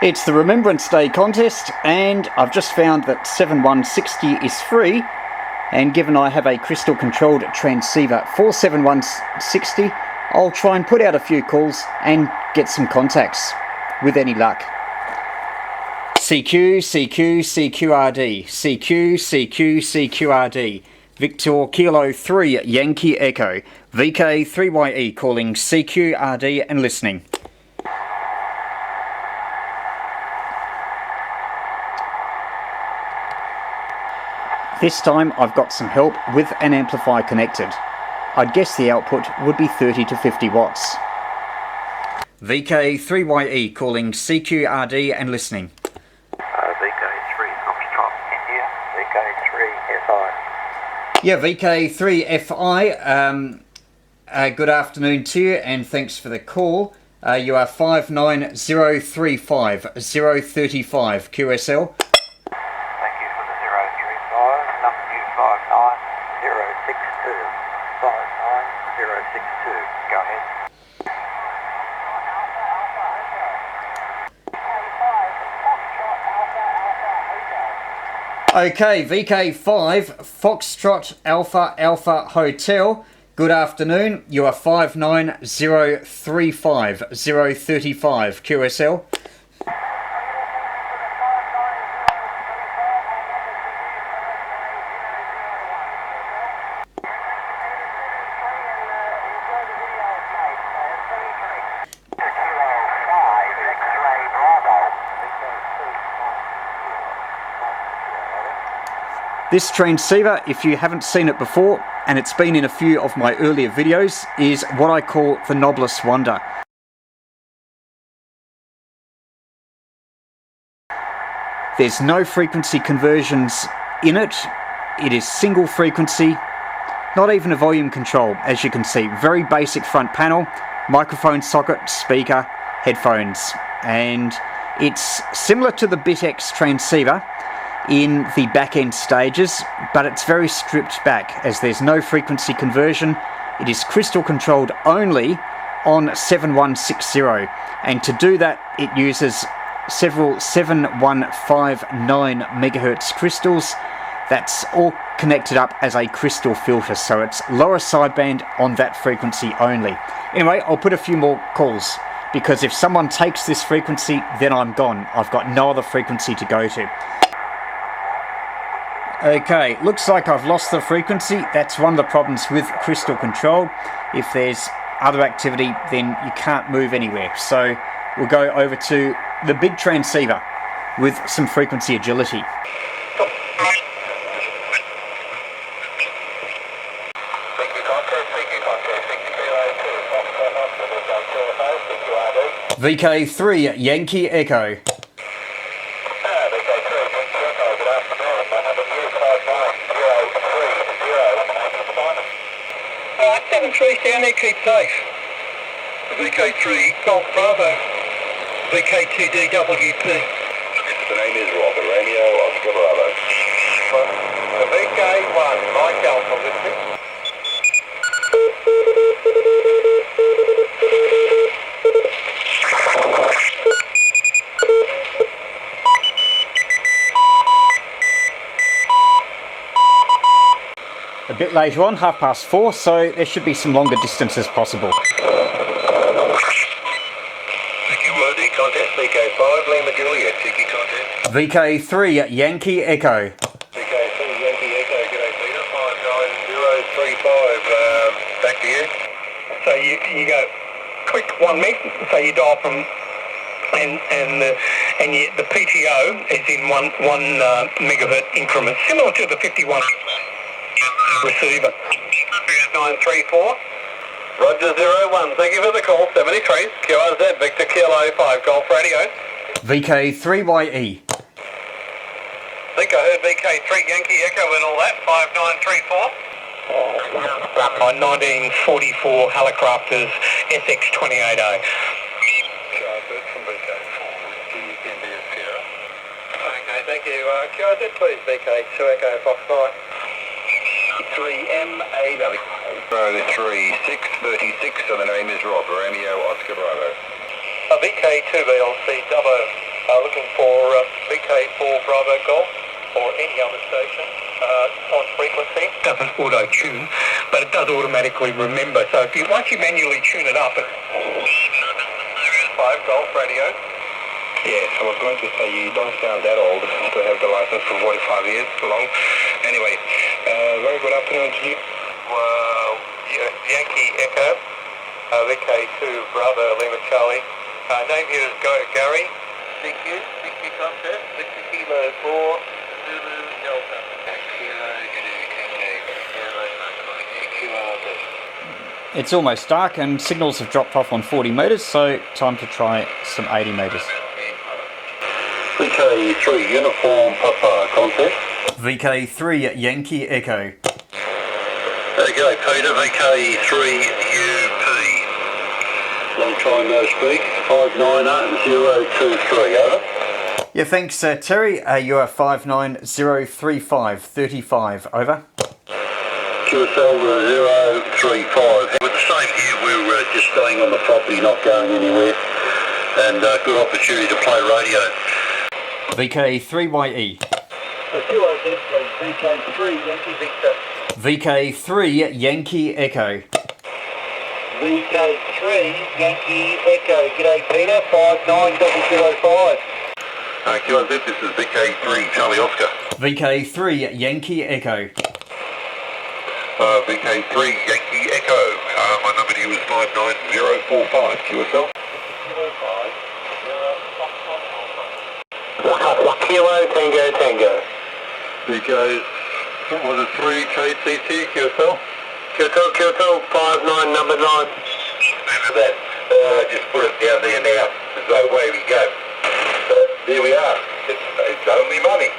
It's the Remembrance Day Contest, and I've just found that 7160 is free, and given I have a crystal controlled transceiver for 7160, I'll try and put out a few calls and get some contacts with any luck. CQ, CQ, CQRD, CQ, CQ, CQRD, Victor Kilo 3 Yankee Echo, VK3YE calling CQRD and listening. This time I've got some help with an amplifier connected. I'd guess the output would be 30 to 50 watts. VK3YE calling CQRD and listening. VK3 Foxtrot India, VK3FI. Yeah, VK3FI, good afternoon to you and thanks for the call. You are 59035 035 QSL. Go ahead. Okay, VK5 Foxtrot Alpha Alpha Hotel. Good afternoon. You are 59035 035 QSL. This transceiver, if you haven't seen it before, and it's been in a few of my earlier videos, is what I call the Noblest Wonder. There's no frequency conversions in it. It is single frequency, not even a volume control, as you can see. Very basic front panel, microphone socket, speaker, headphones. And it's similar to the BitX transceiver in the back-end stages, but it's very stripped back as there's no frequency conversion. It is crystal controlled only on 7160, and to do that it uses several 7159 megahertz crystals. That's all connected up as a crystal filter, so it's lower sideband on that frequency only. Anyway, I'll put a few more calls, because if someone takes this frequency, then I'm gone. I've got no other frequency to go to. Okay, looks like I've lost the frequency. That's one of the problems with crystal control. If there's other activity, then you can't move anywhere. So we'll go over to the big transceiver with some frequency agility. VK3 Yankee Echo. Stanley, keep safe. VK3 Golf Bravo, VK2DWP. The name is Robert Romeo Oscar Bravo. The VK1 Mike Alpha listening. A bit later on, 4:30, so there should be some longer distances possible. VK1D contest, VK5 Lima Juliet, Tiki contest. VK3 Yankee Echo. VK3 Yankee Echo, g'day Peter, 59035, back to you. So you go quick 1 meg, so you dial from, and the PTO is in one megahertz increment, similar to the 51 receiver. 934. Roger 01. Thank you for the call. 73. QRZ Victor Kilo 5 Golf Radio. VK3YE. I think I heard VK3 Yankee Echo and all that. 5934. My 1944 Helicrafters SX28A. QRZ from VK4. India Sierra. Okay, thank you. QRZ please. VK2 Echo Foxtrot. 3MAW. Bravo 3636, and the name is Rob, Romeo Oscar Bravo. VK2BLC Dubbo. Looking for VK4 Bravo Golf or any other station on frequency. Doesn't auto-tune, but it does automatically remember. So if you once you manually tune it up, it's 5 Golf Radio. Yes, I was going to say you don't sound that old to have the license for 45 years long. Anyway, very good afternoon to you. Yankee Echo, VK2 Bravo Lima Charlie. Name here is Gary. CQ contest, 60 Kilo 4 Zulu Delta. It's almost dark and signals have dropped off on 40 metres, so time to try some 80 metres. VK3 Uniform Papa contest. VK3 Yankee Echo. Okay, Peter, VK3 UP. Long time no speak, 59023, over. Yeah, thanks Terry. You are 5903535, over. QSL 035. With the same here, we're just staying on the property, not going anywhere. And good opportunity to play radio. VK3YE. VK3 Yankee Victor. VK3 Yankee Echo. VK3 Yankee Echo. G'day Peter, 59005. QRZ, this is VK3 Charlie Oscar. VK3 Yankee Echo. VK3 Yankee Echo. My number to you is 59045. QSL. Kilo Tango Tango. VK, what was it, 3 KCT QSL? QSL 59 number 9. Remember that. Just put it down there now. So away we go. So there we are. It's only money.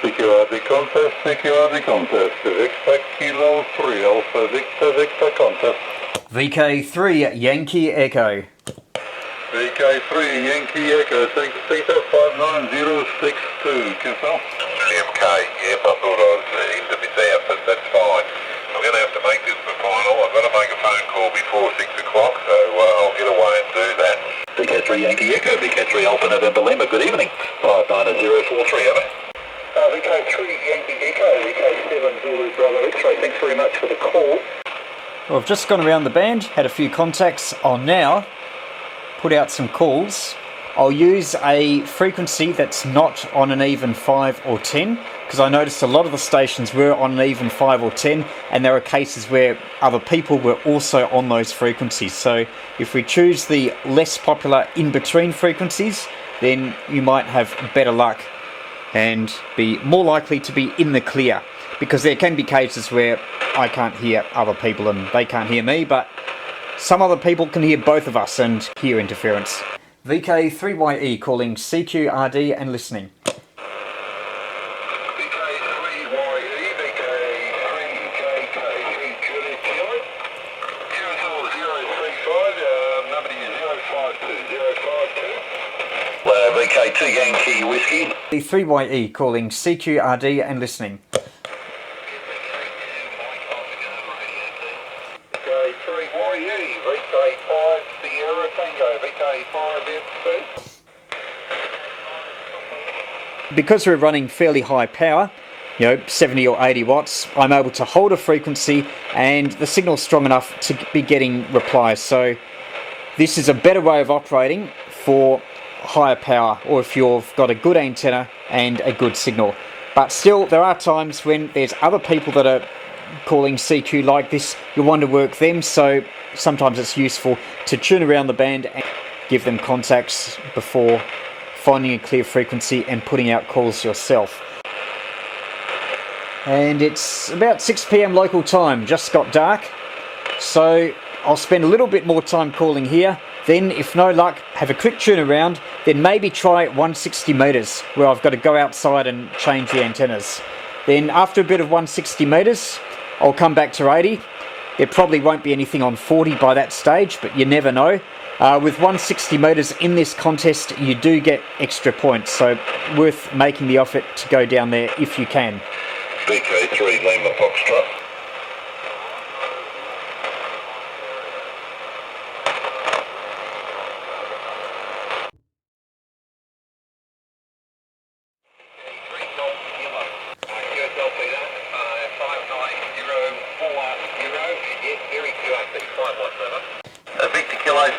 CQRD contest, CQRD contest. Victor Kilo 3 Alpha Victor contest. VK3 Yankee Echo. VK3 Yankee Echo, thanks Peter, 59062, QSL. MK, yep, I thought I was in to miss out, but that's fine. I'm going to have to make this the final. I've got to make a phone call before 6 o'clock, so I'll get away and do that. VK3 Yankee Echo, VK3 Alpha November Lima, good evening. 59043, over. VK3 Yankee Echo, VK7 Zulu Bravo X-ray, thanks very much for the call. Well, I've just gone around the band, had a few contacts. I'll now put out some calls. I'll use a frequency that's not on an even 5 or 10, because I noticed a lot of the stations were on an even 5 or 10, and there are cases where other people were also on those frequencies. So if we choose the less popular in-between frequencies, then you might have better luck and be more likely to be in the clear, because there can be cases where I can't hear other people and they can't hear me, but some other people can hear both of us and hear interference. VK3YE calling CQRD and listening. VK3YE, VK3KK, QSL 035, number to you 052, 052. VK2 Yankee Whiskey. VK3YE calling CQRD and listening. VK3YE, VK5 Sierra Tango, VK5 FC. Because we're running fairly high power, 70 or 80 watts, I'm able to hold a frequency and the signal's strong enough to be getting replies. So this is a better way of operating for higher power, or if you've got a good antenna and a good signal. But still, there are times when there's other people that are calling CQ like this, you want to work them, so sometimes it's useful to tune around the band and give them contacts before finding a clear frequency and putting out calls yourself. And it's about 6 PM local time, just got dark, so I'll spend a little bit more time calling here. Then, if no luck, have a quick tune around, then maybe try 160 metres, where I've got to go outside and change the antennas. Then after a bit of 160 metres, I'll come back to 80. There probably won't be anything on 40 by that stage, but you never know. With 160 metres in this contest, you do get extra points, so worth making the effort to go down there if you can. VK3 Lima Foxtrot.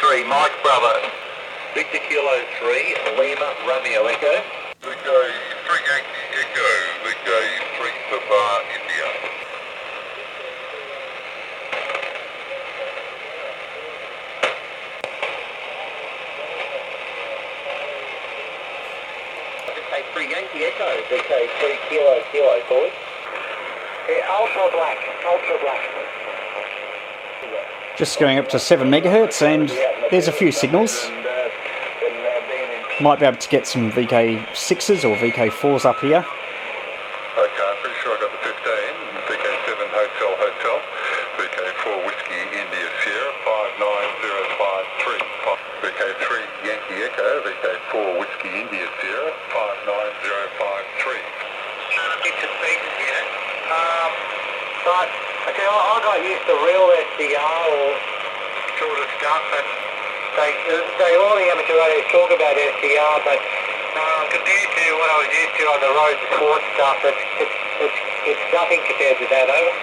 3, Mike Bravo. Victor Kilo 3, Lima Romeo Echo. Vico 3 Yankee Echo, Vico 3 Sabah India. VK 3 Yankee Echo, VK 3 Kilo boys. Yeah, ultra black, ultra black. Just going up to 7 megahertz, and there's a few signals. Might be able to get some VK6s or VK4s up here. Okay, I'm pretty sure I got the 15, VK7 Hotel, VK4 Whiskey India Sierra, 59053, VK3 Yankee Echo, VK4 Whiskey India Sierra, 59053. Bits and pieces here, but okay, I got used to real SDR or sort of stuff, and they all the amateur radios talk about SDR, but compared to what I was used to on the road before stuff, it's nothing compared to that, over.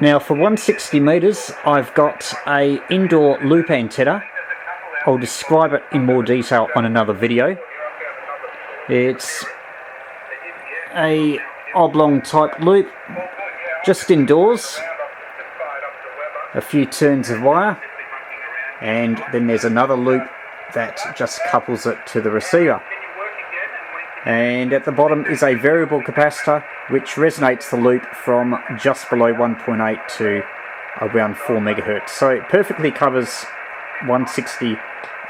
Now for 160 metres, I've got a indoor loop antenna. I'll describe it in more detail on another video. It's a oblong type loop, just indoors, a few turns of wire, and then there's another loop that just couples it to the receiver. And at the bottom is a variable capacitor which resonates the loop from just below 1.8 to around 4 megahertz. So it perfectly covers 160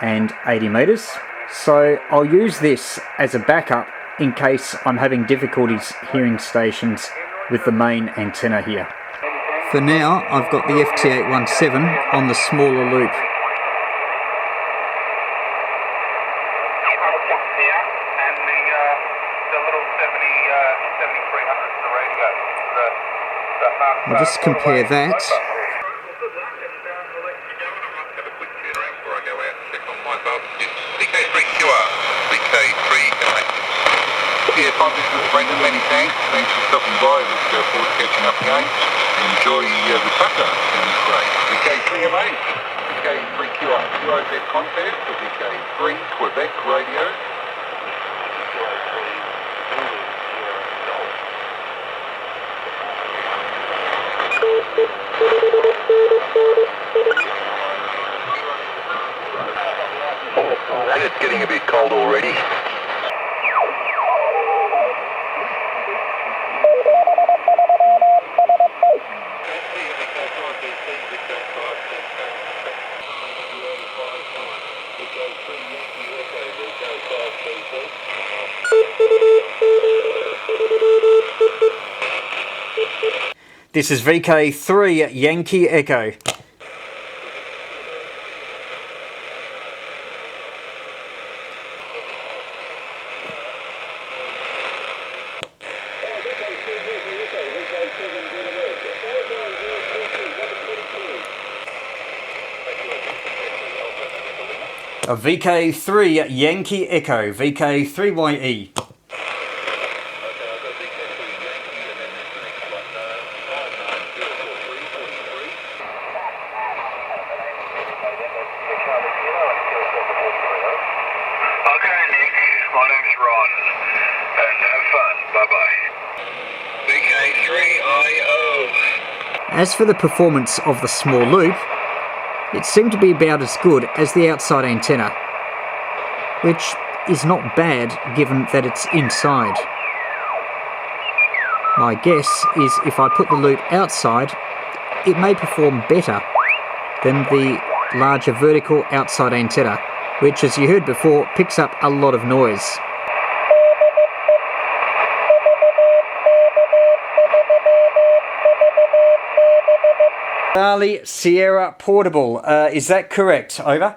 and 80 meters. So I'll use this as a backup in case I'm having difficulties hearing stations with the main antenna here. For now, I've got the FT817 on the smaller loop. I'll just compare that. Yeah, fine, this is Brendan, many thanks. Thanks for stopping by. Look forward to catching up again. Enjoy the supper. VK3 mate. VK3 Contest, VK3 Quebec Radio. It's getting a bit cold already. This is VK3 Yankee Echo. A VK3 Yankee Echo, VK3YE. As for the performance of the small loop, it seemed to be about as good as the outside antenna, which is not bad given that it's inside. My guess is if I put the loop outside, it may perform better than the larger vertical outside antenna, which, as you heard before, picks up a lot of noise. Charlie Sierra Portable, is that correct? Over.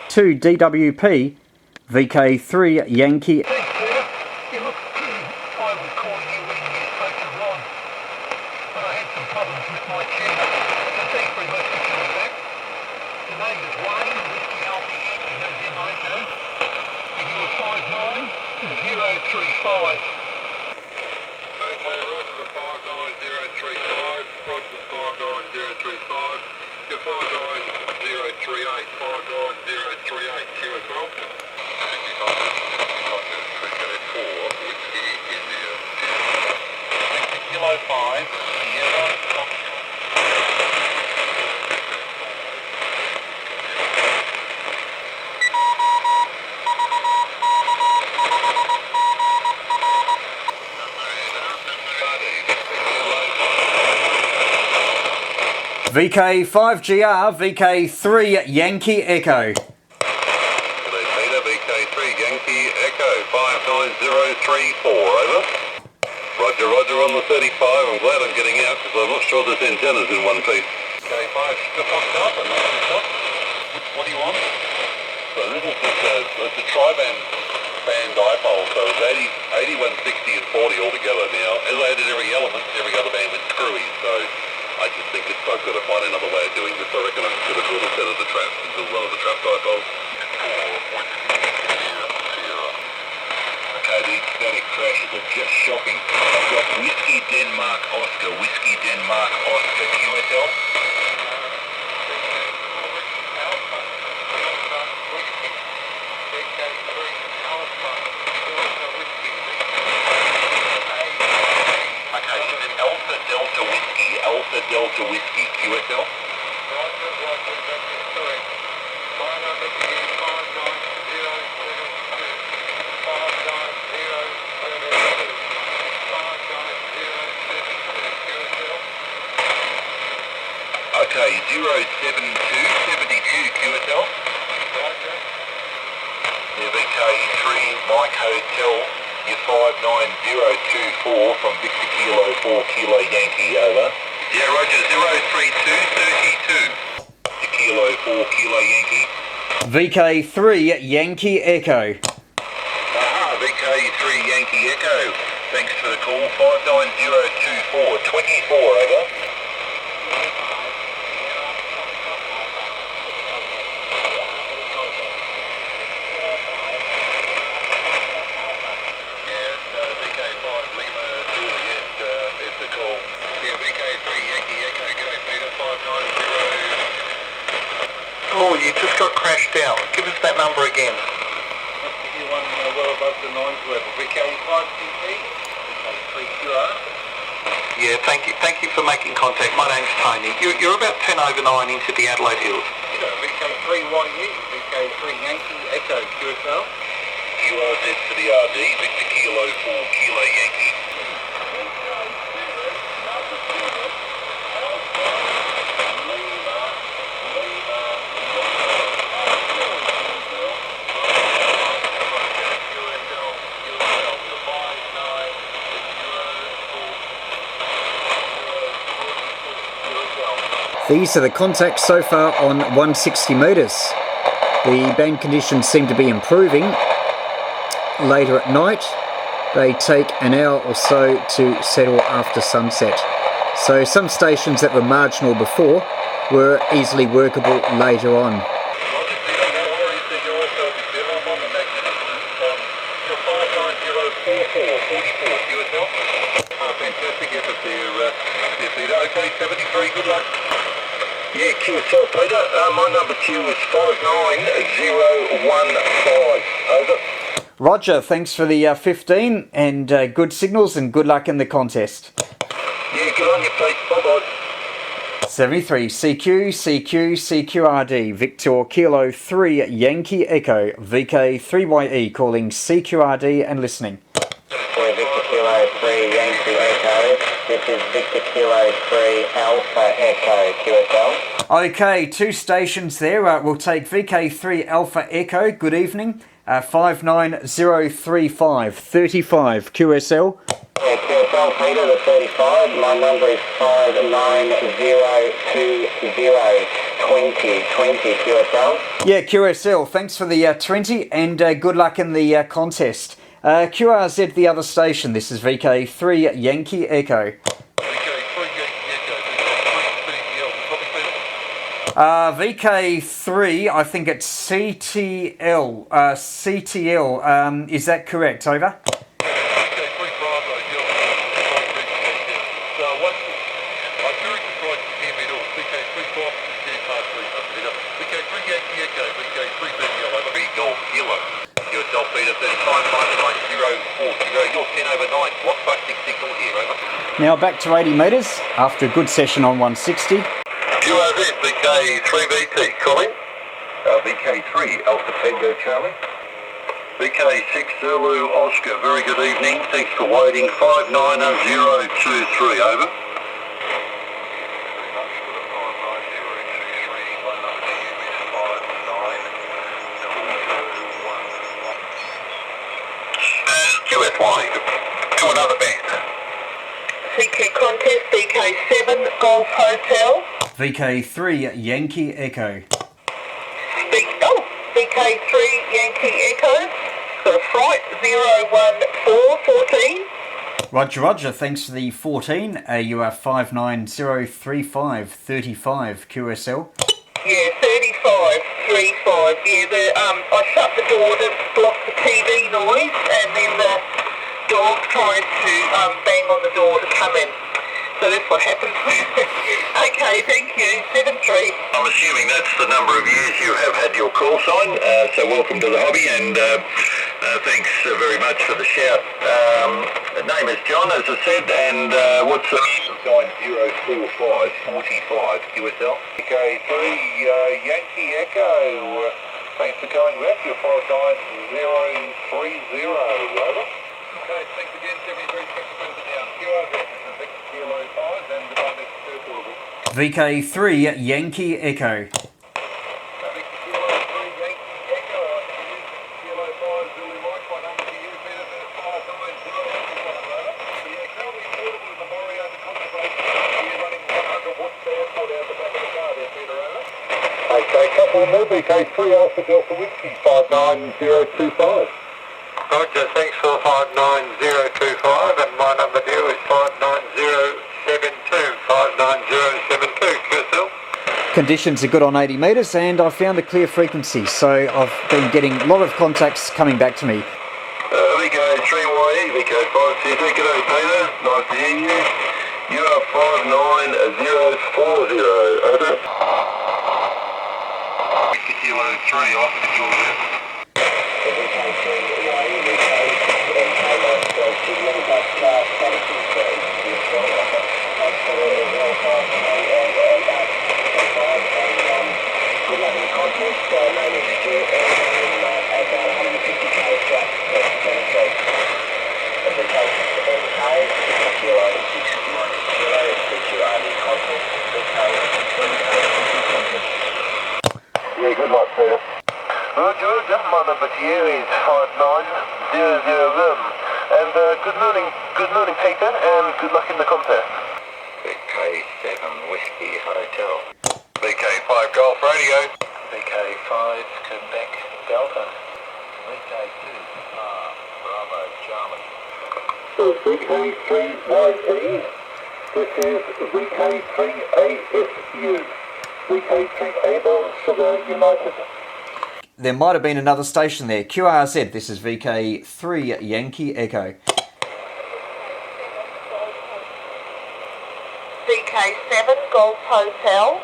To DWP, VK3 Yankee. Oscar 59038, 59038, QSL. Whiskey India. Kilo 5, Sierra, VK5GR, VK3 Yankee Echo. Peter, VK3 Yankee Echo 59034, over. Roger, roger on the 35. I'm glad I'm getting out because I'm not sure this antenna's in one piece. VK5 still popped up and what do you want? So this is just it's a tri-band dipole, so it's 80, 160 and 40 altogether. Now, as I added every element, every other band went screwy, so I just think I've got to find another way of doing this. I reckon I could have built a set of the traps and build one of the trap dipoles. Okay, these static crashes are just shocking. I've got Whiskey Denmark Oscar, Whiskey Denmark Oscar, QSL. Okay, so then Alpha Delta Whiskey, QSL. Roger, roger, that's correct. My number is 59072, 59072, QSL. Okay, 07272 QSL. Roger. Yeah, VK3 Mike Hotel, your 59024 from Victor Kilo 4 Kilo Yankee, over. Yeah, roger, 03232. Kilo 4 Kilo Yankee. VK3 Yankee Echo. VK3 Yankee Echo. Thanks for the call. 59024, 24, over. Oh, you just got crashed out. Give us that number again. Must be one well above the noise level. VK5CP, VK3QR. Yeah, thank you for making contact. My name's Tony. You're about 10 over 9 into the Adelaide Hills. Yeah, VK3YE, VK3 Yankee Echo, QSL. QRZ to the RD, Victor Kilo 4 Kilo Yankee. These are the contacts so far on 160 metres. The band conditions seem to be improving. Later at night, they take an hour or so to settle after sunset. So some stations that were marginal before were easily workable later on. Okay, 73, good luck. Yeah, QSL Peter, my number to you is 59015, over. Roger, thanks for the 15 and good signals and good luck in the contest. Yeah, good on you Pete, bye-bye. 73 CQ, CQRD, Victor Kilo 3 Yankee Echo, VK3YE calling CQRD and listening. Victor Kilo 3 Yankee Echo, this is Victor Kilo 3 Alpha Echo, QSL. Okay, two stations there. We'll take VK3 Alpha Echo, good evening, 59035, 35 QSL. Yeah, QSL Peter, the 35, my number is 59020, 20 QSL. Yeah, QSL, thanks for the 20 and good luck in the contest. QRZ, the other station, this is VK3 Yankee Echo. VK3, I think it's CTL. Is that correct? Over. North 10 over 9, block 56 signal here, over. Now back to 80 metres after a good session on 160. QRZ, VK3VT, calling. VK3, Alpha Tango Charlie. VK6 Zulu Oscar, very good evening. Thanks for waiting. 59023, over. QFY, to another band. VK Contest, VK7 Golf Hotel. VK3 Yankee Echo. VK3 Yankee Echo. So flight 01414. Roger, Roger. Thanks for the 14. You are 5903535 QSL. Yeah, 3535. Yeah, I shut the door to block the TV noise, and then the dog tried to bang on the door to come in. So that's what happened. Okay, thank you. 73. I'm assuming that's the number of years you have had your call sign, so welcome to the hobby, and thanks very much for the shout. Name is John, as I said, and what's the sign? 04545 QSL. VK3 Yankee Echo, thanks for coming back. Your flight sign 030, over. Okay, thanks again, 73, thanks for putting it down. QRZ, this is Victor Kilo 5, and the next portable. VK3 Yankee Echo. Victor Kilo 3, Yankee Echo, I can use Kilo 5, Zulu Mike, my number to you, better than 590, over. Yeah, currently portable in the Murray under conservation. You're running 100 watts there, put out the back of the car there, Peter, over. Okay, couple more, VK3 Alpha Delta Whiskey, 59025. Roger, thanks for 59025, and my number to you is 59072, 59072, QSL. Conditions are good on 80 metres, and I found a clear frequency, so I've been getting a lot of contacts coming back to me. VK3YE, VK5CZ, g'day Peter, nice to hear you. You are 59040, over. Victor Kilo 3, off to Georgia. Yeah, good luck, Peter. Roger, my number to you is 5900. And good morning, Peter, and good luck in the contest. VK7 Whiskey Hotel. VK5 Golf Radio. VK5 Quebec Delta. VK2 Bravo Charlie. So VK3YE. This is VK3ASU. VK3 Able Sugar United. There might have been another station there. QRZ, this is VK3 Yankee Echo. VK7 Golf Hotel.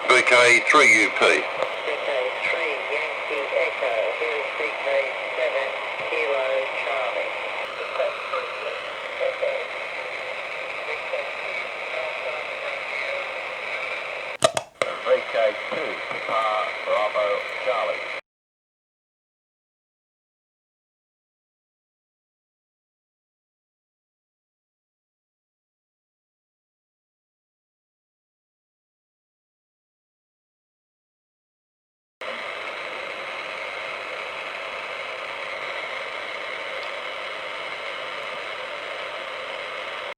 VK3UP. VK3 Yankee Echo. Here's VK7 Kilo Charlie. VK2 Bravo Charlie.